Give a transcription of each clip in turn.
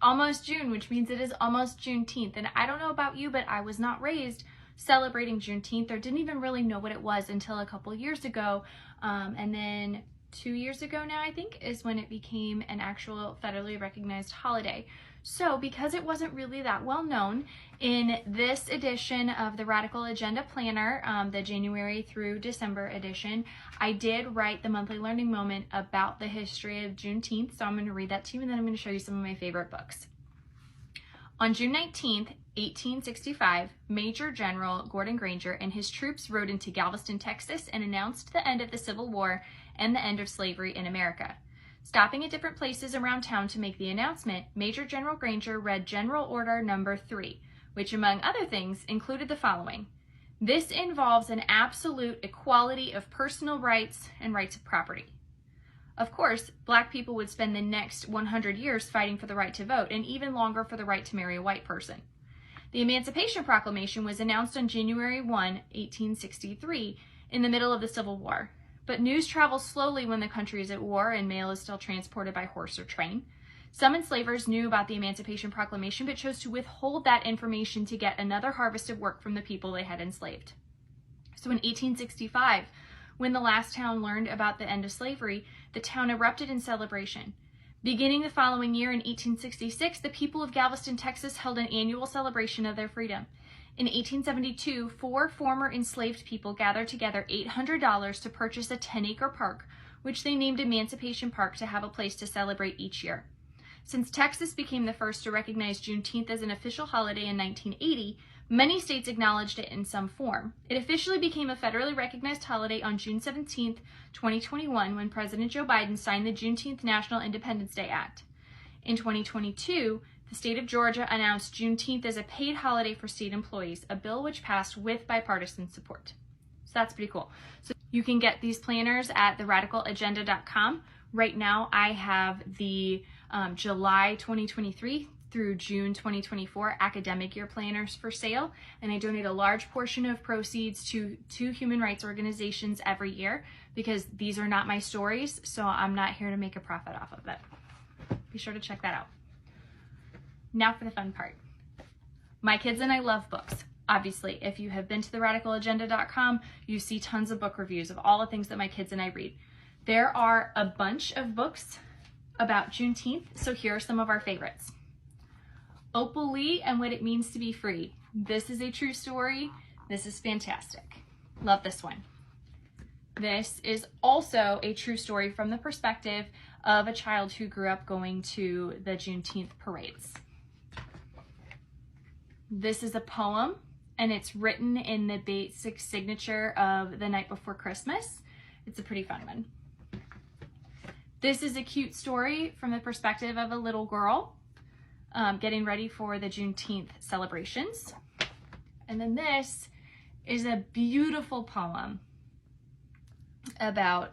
almost June, which means it is almost Juneteenth. And I don't know about you, but I was not raised celebrating Juneteenth, or didn't even really know what it was until a couple years ago. And then 2 years ago now, I think, is when it became an actual federally recognized holiday. So because it wasn't really that well known, in this edition of the Radical Agenda Planner, the January through December edition, I did write the monthly learning moment about the history of Juneteenth. So I'm going to read that to you, and then I'm going to show you some of my favorite books. On June 19th, 1865, Major General Gordon Granger and his troops rode into Galveston, Texas, and announced the end of the Civil War and the end of slavery in America. Stopping at different places around town to make the announcement, Major General Granger read General Order Number 3, which, among other things, included the following: "This involves an absolute equality of personal rights and rights of property." Of course, Black people would spend the next 100 years fighting for the right to vote, and even longer for the right to marry a white person. The Emancipation Proclamation was announced on January 1, 1863, in the middle of the Civil War. But news travels slowly when the country is at war and mail is still transported by horse or train. Some enslavers knew about the Emancipation Proclamation but chose to withhold that information to get another harvest of work from the people they had enslaved. So in 1865, when the last town learned about the end of slavery, the town erupted in celebration. Beginning the following year in 1866, the people of Galveston, Texas held an annual celebration of their freedom. In 1872, 4 former enslaved people gathered together $800 to purchase a 10-acre park, which they named Emancipation Park, to have a place to celebrate each year. Since Texas became the first to recognize Juneteenth as an official holiday in 1980, many states acknowledged it in some form. It officially became a federally recognized holiday on June 17, 2021, when President Joe Biden signed the Juneteenth National Independence Day Act. In 2022, the state of Georgia announced Juneteenth as a paid holiday for state employees, a bill which passed with bipartisan support. So that's pretty cool. So you can get these planners at theradicalagenda.com. Right now, I have the July 2023 through June 2024 academic year planners for sale, and I donate a large portion of proceeds to 2 human rights organizations every year, because these are not my stories, so I'm not here to make a profit off of it. Be sure to check that out. Now for the fun part. My kids and I love books. Obviously, if you have been to theradicalagenda.com, you see tons of book reviews of all the things that my kids and I read. There are a bunch of books about Juneteenth, so here are some of our favorites. Opal Lee and What It Means to Be Free. This is a true story. This is fantastic. Love this one. This is also a true story from the perspective of a child who grew up going to the Juneteenth parades. This is a poem, and it's written in the basic signature of The Night Before Christmas. It's a pretty fun one. This is a cute story from the perspective of a little girl getting ready for the Juneteenth celebrations. And then this is a beautiful poem about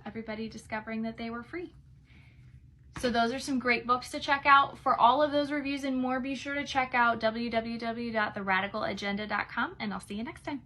everybody discovering that they were free. So those are some great books to check out. For all of those reviews and more, be sure to check out www.theradicalagenda.com, and I'll see you next time.